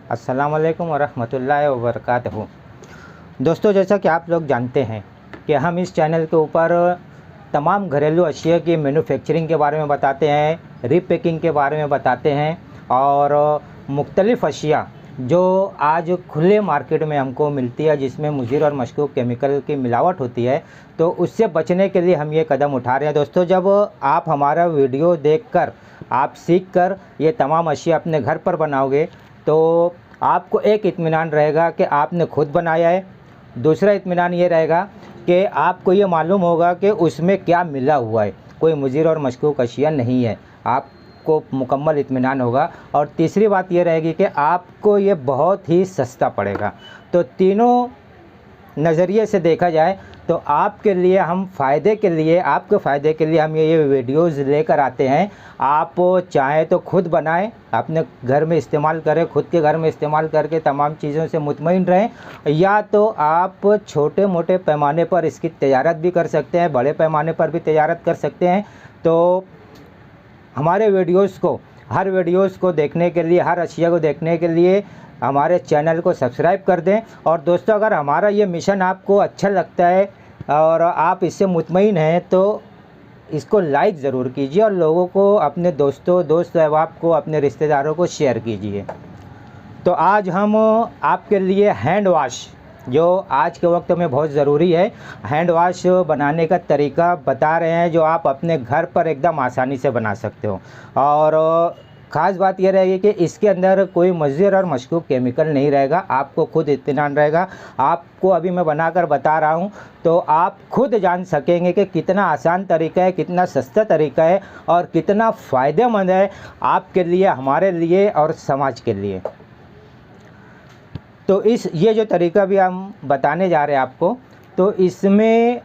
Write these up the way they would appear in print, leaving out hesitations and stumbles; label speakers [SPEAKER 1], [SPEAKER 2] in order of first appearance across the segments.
[SPEAKER 1] अस्सलाम वालेकुम वरहमतुल्लाहि वबरकातुहू। दोस्तों, जैसा कि आप लोग जानते हैं कि हम इस चैनल के ऊपर तमाम घरेलू अशिया की मैन्युफैक्चरिंग के बारे में बताते हैं, रीपैकिंग के बारे में बताते हैं और मुख्तलिफ़ अशिया जो आज खुले मार्केट में हमको मिलती है जिसमें मुज़र और मशकूक केमिकल की मिलावट होती है, तो उससे बचने के लिए हम ये कदम उठा रहे हैं। दोस्तों, जब आप हमारा वीडियो देखकर आप सीखकर ये तमाम अशिया अपने घर पर बनाओगे तो आपको एक इत्मीनान रहेगा कि आपने खुद बनाया है। दूसरा इत्मीनान ये रहेगा कि आपको ये मालूम होगा कि उसमें क्या मिला हुआ है, कोई मुज़र और मशकूक अशिया नहीं है, आपको मुकम्मल इत्मीनान होगा। और तीसरी बात ये रहेगी कि आपको ये बहुत ही सस्ता पड़ेगा। तो तीनों नज़रिए से देखा जाए तो आपके लिए हम फ़ायदे के लिए, आपके फ़ायदे के लिए हम ये वीडियोज़ लेकर आते हैं। आप चाहें तो खुद बनाएं, अपने घर में इस्तेमाल करें, खुद के घर में इस्तेमाल करके तमाम चीज़ों से मुतमईन रहें, या तो आप छोटे मोटे पैमाने पर इसकी तजारत भी कर सकते हैं, बड़े पैमाने पर भी तजारत कर सकते हैं। तो हमारे हर वीडियोज़ को देखने के लिए, हर अशिया को देखने के लिए हमारे चैनल को सब्सक्राइब कर दें। और दोस्तों, अगर हमारा ये मिशन आपको अच्छा लगता है और आप इससे मुतमईन हैं तो इसको लाइक ज़रूर कीजिए और लोगों को, अपने दोस्त अहबाब को, अपने रिश्तेदारों को शेयर कीजिए। तो आज हम आपके लिए हैंड वाश, जो आज के वक्त में बहुत ज़रूरी है, हैंड वाश बनाने का तरीका बता रहे हैं जो आप अपने घर पर एकदम आसानी से बना सकते हो। और ख़ास बात यह रहेगी कि इसके अंदर कोई मुज़र और मशकूक केमिकल नहीं रहेगा, आपको खुद इत्मीनान रहेगा। आपको अभी मैं बनाकर बता रहा हूँ तो आप खुद जान सकेंगे कि कितना आसान तरीका है, कितना सस्ता तरीका है और कितना फ़ायदेमंद है आपके लिए, हमारे लिए और समाज के लिए। तो ये जो तरीका भी हम बताने जा रहे हैं आपको, तो इसमें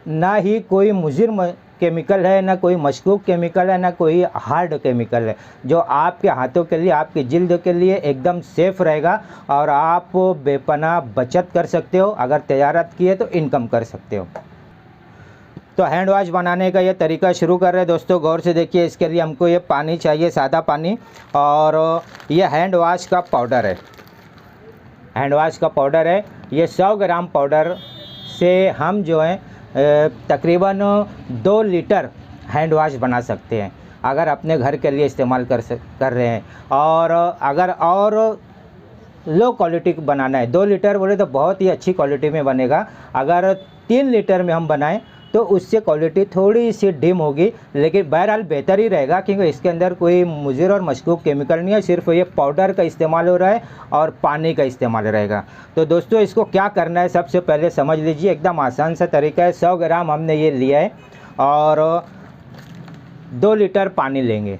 [SPEAKER 1] ना ही कोई मुज़र केमिकल है, ना कोई मशकूक केमिकल है, ना कोई हार्ड केमिकल है, जो आपके हाथों के लिए, आपकी जिल्द के लिए एकदम सेफ़ रहेगा और आप बेपनाह बचत कर सकते हो। अगर तजारत किए तो इनकम कर सकते हो। तो हैंड वाश बनाने का ये तरीका शुरू कर रहे हैं। दोस्तों, गौर से देखिए, इसके लिए हमको ये पानी चाहिए, सादा पानी, और ये हैंड वाश का पाउडर है। हैंड वाश का पाउडर है, ये 100 ग्राम पाउडर से हम जो है तकरीबन 2 लीटर हैंड वाश बना सकते हैं, अगर अपने घर के लिए इस्तेमाल कर रहे हैं। और अगर और लो क्वालिटी बनाना है, 2 लीटर बोले तो बहुत ही अच्छी क्वालिटी में बनेगा। अगर 3 लीटर में हम बनाएं तो उससे क्वालिटी थोड़ी सी डिम होगी, लेकिन बहरहाल बेहतर ही रहेगा, क्योंकि इसके अंदर कोई मुज़र और मशकूक केमिकल नहीं है, सिर्फ ये पाउडर का इस्तेमाल हो रहा है और पानी का इस्तेमाल रहेगा। तो दोस्तों, इसको क्या करना है सबसे पहले समझ लीजिए, एकदम आसान सा तरीका है। 100 ग्राम हमने ये लिया है और 2 लीटर पानी लेंगे।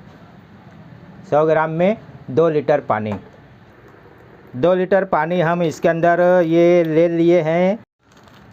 [SPEAKER 1] 100 ग्राम में 2 लीटर पानी, 2 लीटर पानी हम इसके अंदर ये ले लिए हैं।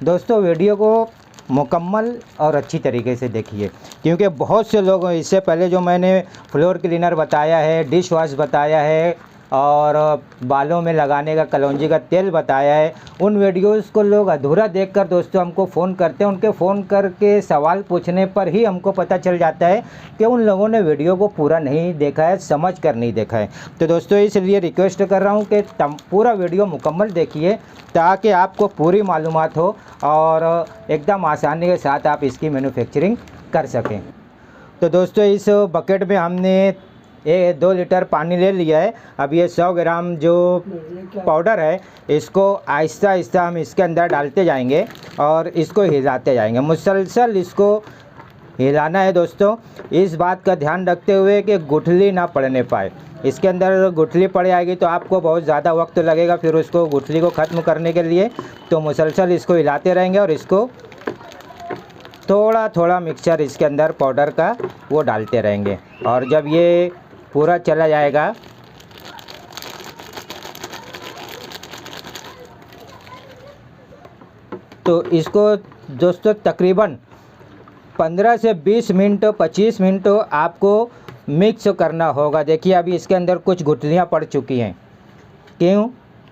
[SPEAKER 1] दोस्तों, वीडियो को मुकम्मल और अच्छी तरीके से देखिए, क्योंकि बहुत से लोग, इससे पहले जो मैंने फ्लोर क्लीनर बताया है, डिश वॉश बताया है और बालों में लगाने का कलौंजी का तेल बताया है, उन वीडियोस को लोग अधूरा देखकर दोस्तों हमको फ़ोन करते हैं। उनके फ़ोन करके सवाल पूछने पर ही हमको पता चल जाता है कि उन लोगों ने वीडियो को पूरा नहीं देखा है, समझ कर नहीं देखा है। तो दोस्तों, इसलिए रिक्वेस्ट कर रहा हूँ कि पूरा वीडियो मुकम्मल देखिए, ताकि आपको पूरी मालूमात हो और एकदम आसानी के साथ आप इसकी मैन्युफैक्चरिंग कर सकें। तो दोस्तों, इस बकेट में हमने 2 लीटर पानी ले लिया है। अब ये 100 ग्राम जो पाउडर है, इसको आहिस्ता आहिस्ता हम इसके अंदर डालते जाएंगे और इसको हिलाते जाएंगे, मुसलसल इसको हिलाना है। दोस्तों, इस बात का ध्यान रखते हुए कि गुठली ना पड़ने पाए। इसके अंदर गुठली पड़ जाएगी तो आपको बहुत ज़्यादा वक्त लगेगा फिर उसको, गुठली को ख़त्म करने के लिए। तो मुसलसल इसको हिलाते रहेंगे और इसको थोड़ा थोड़ा मिक्सचर इसके अंदर पाउडर का वो डालते रहेंगे। और जब ये पूरा चला जाएगा तो इसको दोस्तों तकरीबन 15 से 20 मिनट, 25 मिनट आपको मिक्स करना होगा। देखिए, अभी इसके अंदर कुछ गुठलियाँ पड़ चुकी हैं। क्यों?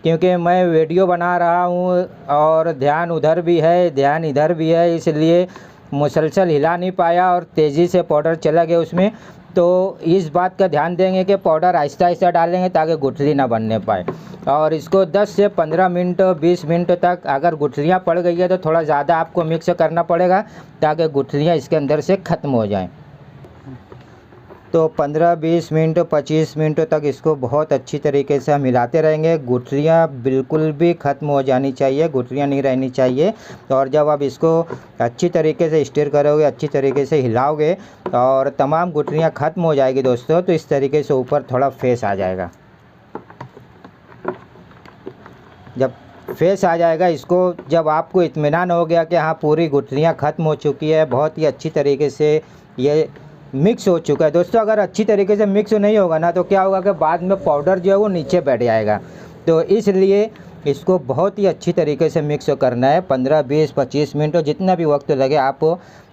[SPEAKER 1] क्योंकि मैं वीडियो बना रहा हूँ और ध्यान उधर भी है, ध्यान इधर भी है, इसलिए मुसलसल हिला नहीं पाया और तेज़ी से पाउडर चला गया उसमें। तो इस बात का ध्यान देंगे कि पाउडर आहिस्ता आहिस्ता डालेंगे ताकि गुठली ना बनने पाए। और इसको 10 से 15 मिनट 20 मिनट तक, अगर गुठलियाँ पड़ गई है तो थोड़ा ज़्यादा आपको मिक्स करना पड़ेगा ताकि गुठलियाँ इसके अंदर से ख़त्म हो जाएं। तो 15-20 मिनट 25 मिनट तक इसको बहुत अच्छी तरीके से हम हिलाते रहेंगे। गुठलियाँ बिल्कुल भी ख़त्म हो जानी चाहिए, गुठलियाँ नहीं रहनी चाहिए। और जब आप इसको अच्छी तरीके से स्टिर करोगे, अच्छी तरीके से हिलाओगे और तमाम गुठलियाँ ख़त्म हो जाएगी दोस्तों, तो इस तरीके से ऊपर थोड़ा फेस आ जाएगा। जब फेस आ जाएगा, इसको जब आपको इत्मीनान हो गया कि हाँ पूरी गुठलियाँ ख़त्म हो चुकी है, बहुत ही अच्छी तरीके से ये मिक्स हो चुका है दोस्तों। अगर अच्छी तरीके से मिक्स नहीं होगा ना तो क्या होगा कि बाद में पाउडर जो है वो नीचे बैठ जाएगा। तो इसलिए इसको बहुत ही अच्छी तरीके से मिक्स करना है। 15, 20, 25 मिनट जितना भी वक्त लगे, आप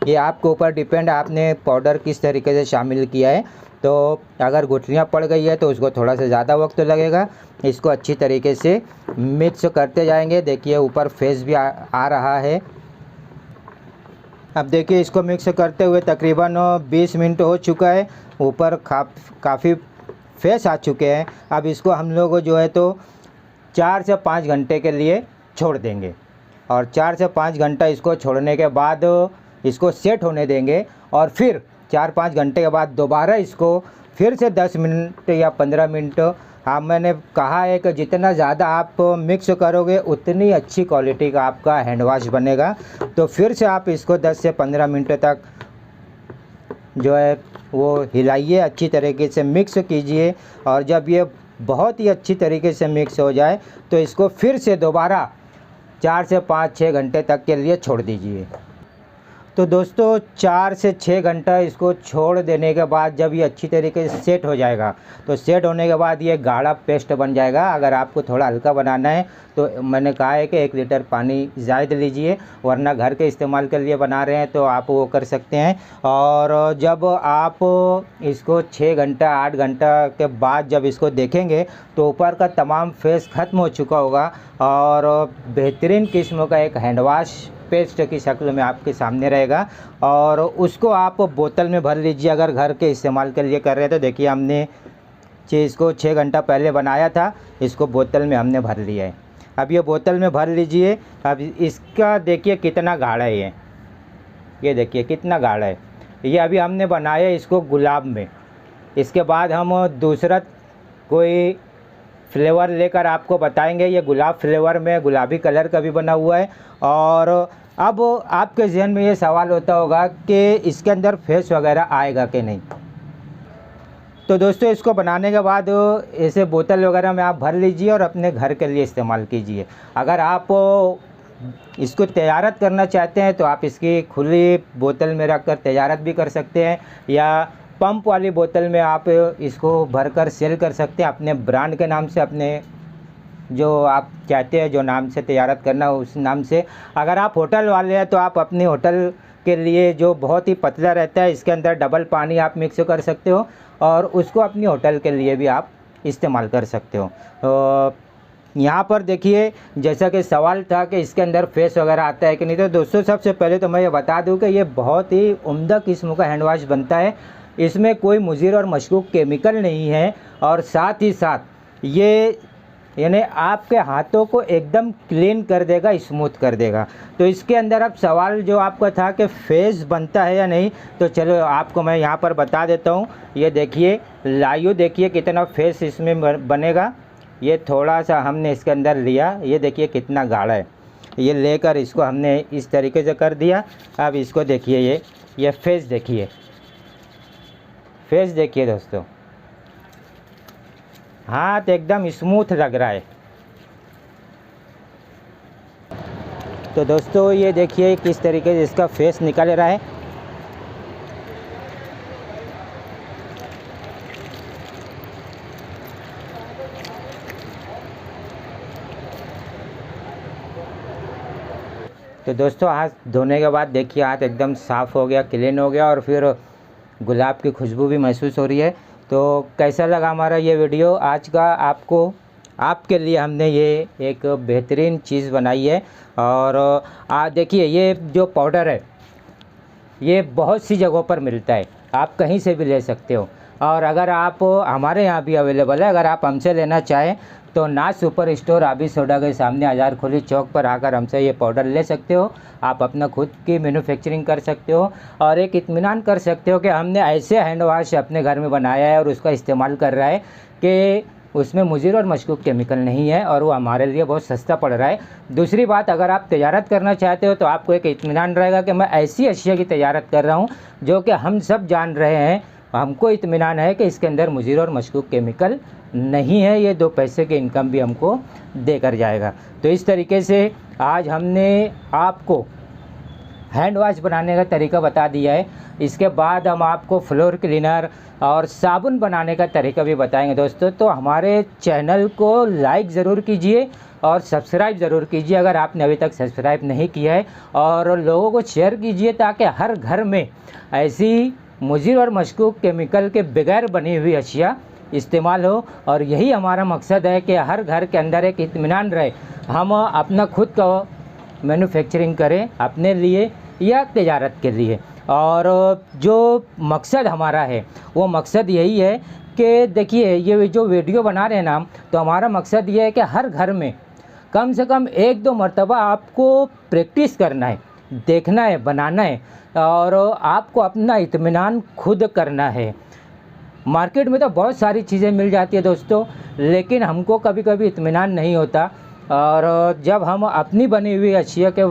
[SPEAKER 1] ये आपके ऊपर डिपेंड, आपने पाउडर किस तरीके से शामिल किया है। तो अगर गुठलियाँ पड़ गई है तो उसको थोड़ा सा ज़्यादा वक्त लगेगा। इसको अच्छी तरीके से मिक्स करते जाएंगे। देखिए ऊपर फेस भी आ रहा है। अब देखिए इसको मिक्स करते हुए तकरीबन 20 मिनट हो चुका है। ऊपर काफ़ी फेस आ चुके हैं। अब इसको हम लोग जो है तो 4 से 5 घंटे के लिए छोड़ देंगे। और 4 से 5 घंटा इसको छोड़ने के बाद इसको सेट होने देंगे। और फिर 4-5 घंटे के बाद दोबारा इसको फिर से 10 मिनट या 15 मिनट, हाँ मैंने कहा है कि जितना ज़्यादा आप मिक्स करोगे उतनी अच्छी क्वालिटी का आपका हैंड वॉश बनेगा। तो फिर से आप इसको 10 से 15 मिनट तक जो है वो हिलाइए, अच्छी तरीके से मिक्स कीजिए। और जब ये बहुत ही अच्छी तरीके से मिक्स हो जाए तो इसको फिर से दोबारा 4 से 5-6 घंटे तक के लिए छोड़ दीजिए। तो दोस्तों 4 से 6 घंटा इसको छोड़ देने के बाद जब ये अच्छी तरीके से सेट हो जाएगा, तो सेट होने के बाद ये गाढ़ा पेस्ट बन जाएगा। अगर आपको थोड़ा हल्का बनाना है तो मैंने कहा है कि 1 लीटर पानी ज़्यादा लीजिए, वरना घर के इस्तेमाल के लिए बना रहे हैं तो आप वो कर सकते हैं। और जब आप इसको 6 घंटा 8 घंटा के बाद जब इसको देखेंगे तो ऊपर का तमाम फेस ख़त्म हो चुका होगा और बेहतरीन किस्म का एक हैंड वॉश पेस्ट की शक्ल में आपके सामने रहेगा। और उसको आप बोतल में भर लीजिए। अगर घर के इस्तेमाल के लिए कर रहे हैं तो देखिए हमने इसको 6 घंटा पहले बनाया था, इसको बोतल में हमने भर लिया है। अब ये बोतल में भर लीजिए। अब इसका देखिए कितना गाढ़ा है, ये देखिए कितना गाढ़ा है। ये अभी हमने बनाया इसको गुलाब में। इसके बाद हम दूसरा कोई फ्लेवर लेकर आपको बताएंगे। ये गुलाब फ्लेवर में गुलाबी कलर का भी बना हुआ है। और अब आपके जहन में ये सवाल होता होगा कि इसके अंदर फेस वगैरह आएगा कि नहीं। तो दोस्तों इसको बनाने के बाद ऐसे बोतल वगैरह में आप भर लीजिए और अपने घर के लिए इस्तेमाल कीजिए। अगर आप इसको तैयारत करना चाहते हैं तो आप इसकी खुली बोतल में रखकर तैयारत भी कर सकते हैं, या पंप वाली बोतल में आप इसको भरकर सेल कर सकते हैं अपने ब्रांड के नाम से, अपने जो आप चाहते हैं जो नाम से तैयारत करना हो उस नाम से। अगर आप होटल वाले हैं तो आप अपने होटल के लिए जो बहुत ही पतला रहता है, इसके अंदर डबल पानी आप मिक्स कर सकते हो और उसको अपनी होटल के लिए भी आप इस्तेमाल कर सकते हो। यहाँ पर देखिए जैसा कि सवाल था कि इसके अंदर फेस वगैरह आता है कि नहीं, तो दोस्तों सबसे पहले तो मैं ये बता दूँ कि ये बहुत ही उम्दा किस्म का हैंड वॉश बनता है। इसमें कोई मुज़िर और मशकूक केमिकल नहीं है और साथ ही साथ ये यानी आपके हाथों को एकदम क्लीन कर देगा, स्मूथ कर देगा। तो इसके अंदर अब सवाल जो आपका था कि फेस बनता है या नहीं, तो चलो आपको मैं यहाँ पर बता देता हूँ। ये देखिए लाइव, देखिए कितना फेस इसमें बनेगा। ये थोड़ा सा हमने इसके अंदर लिया, ये देखिए कितना गाढ़ा है। ये लेकर इसको हमने इस तरीके से कर दिया। अब इसको देखिए, ये फेस देखिए, फेस देखिए दोस्तों, हाथ एकदम स्मूथ लग रहा है। तो दोस्तों ये देखिए किस तरीके से इसका फेस निकल रहा है। तो दोस्तों हाथ धोने के बाद देखिए हाथ एकदम साफ़ हो गया, क्लीन हो गया और फिर गुलाब की खुशबू भी महसूस हो रही है। तो कैसा लगा हमारा ये वीडियो आज का? आपके लिए हमने ये एक बेहतरीन चीज़ बनाई है। और देखिए ये जो पाउडर है ये बहुत सी जगहों पर मिलता है। आप कहीं से भी ले सकते हो। और अगर आप हमारे यहाँ भी अवेलेबल है, अगर आप हमसे लेना चाहें तो नाज सुपर स्टोर आबी सोडा के सामने आज़ार खोली चौक पर आकर हमसे ये पाउडर ले सकते हो। आप अपना खुद की मैन्युफैक्चरिंग कर सकते हो और एक इत्मीनान कर सकते हो कि हमने ऐसे हैंड वाश अपने घर में बनाया है और उसका इस्तेमाल कर रहा है कि उसमें मुज़िर और मशकूक केमिकल नहीं है और वो हमारे लिए बहुत सस्ता पड़ रहा है। दूसरी बात, अगर आप तजारत करना चाहते हो तो आपको एक इत्मीनान रहेगा कि मैं ऐसी अशिया की तजारत कर रहा हूँ जो कि हम सब जान रहे हैं, हमको इत्मीनान है कि इसके अंदर मुज़िर और मशकूक केमिकल नहीं है। ये 2 पैसे की इनकम भी हमको देकर जाएगा। तो इस तरीके से आज हमने आपको हैंड वाश बनाने का तरीका बता दिया है। इसके बाद हम आपको फ्लोर क्लीनर और साबुन बनाने का तरीका भी बताएंगे दोस्तों। तो हमारे चैनल को लाइक ज़रूर कीजिए और सब्सक्राइब ज़रूर कीजिए अगर आपने अभी तक सब्सक्राइब नहीं किया है, और लोगों को शेयर कीजिए ताकि हर घर में ऐसी मुज़िर और मशकूक केमिकल के बगैर बनी हुई अशिया इस्तेमाल हो। और यही हमारा मकसद है कि हर घर के अंदर एक इत्मीनान रहे, हम अपना खुद का मैन्युफैक्चरिंग करें अपने लिए या तिजारत के लिए। और जो मकसद हमारा है वो मकसद यही है कि देखिए ये जो वीडियो बना रहे हैं ना, तो हमारा मकसद ये है कि हर घर में कम से कम 1-2 मरतबा आपको प्रैक्टिस करना है, देखना है, बनाना है और आपको अपना इत्मीनान खुद करना है। मार्केट में तो बहुत सारी चीज़ें मिल जाती है दोस्तों, लेकिन हमको कभी कभी इत्मीनान नहीं होता। और जब हम अपनी बनी हुई अशिया के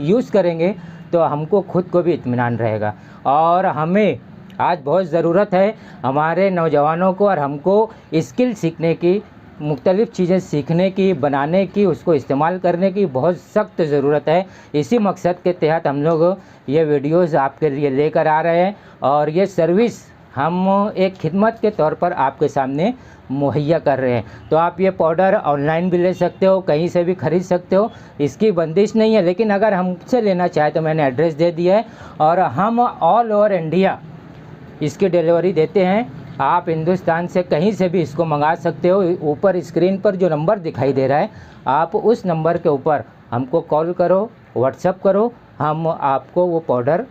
[SPEAKER 1] यूज़ करेंगे तो हमको खुद को भी इत्मीनान रहेगा। और हमें आज बहुत ज़रूरत है हमारे नौजवानों को और हमको स्किल सीखने की, मुख्तलिफ़ चीज़ें सीखने की, बनाने की, उसको इस्तेमाल करने की बहुत सख्त ज़रूरत है। इसी मकसद के तहत हम लोग ये वीडियोज़ आपके लिए लेकर आ रहे हैं और ये सर्विस हम एक खिदमत के तौर पर आपके सामने मुहैया कर रहे हैं। तो आप ये पाउडर ऑनलाइन भी ले सकते हो, कहीं से भी ख़रीद सकते हो, इसकी बंदिश नहीं है। लेकिन अगर हमसे लेना चाहे तो मैंने एड्रेस दे दिया है और हम ऑल ओवर इंडिया इसकी डिलीवरी देते हैं। आप हिंदुस्तान से कहीं से भी इसको मंगा सकते हो। ऊपर स्क्रीन पर जो नंबर दिखाई दे रहा है, आप उस नंबर के ऊपर हमको कॉल करो, व्हाट्सअप करो, हम आपको वो पाउडर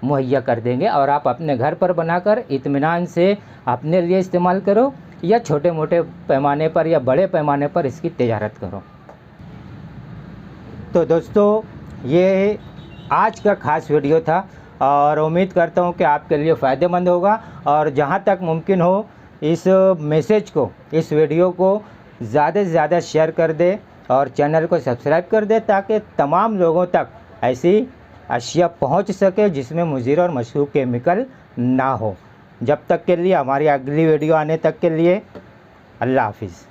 [SPEAKER 1] मुहैया कर देंगे और आप अपने घर पर बनाकर इत्मीनान से अपने लिए इस्तेमाल करो या छोटे मोटे पैमाने पर या बड़े पैमाने पर इसकी तिजारत करो। तो दोस्तों ये आज का ख़ास वीडियो था और उम्मीद करता हूँ कि आपके लिए फ़ायदेमंद होगा। और जहाँ तक मुमकिन हो इस मैसेज को, इस वीडियो को ज़्यादा से ज़्यादा शेयर कर दे और चैनल को सब्सक्राइब कर दे ताकि तमाम लोगों तक ऐसी अशिया पहुंच सके जिसमें मुज़िर और मशकूक केमिकल ना हो। जब तक के लिए, हमारी अगली वीडियो आने तक के लिए अल्लाह हाफिज़।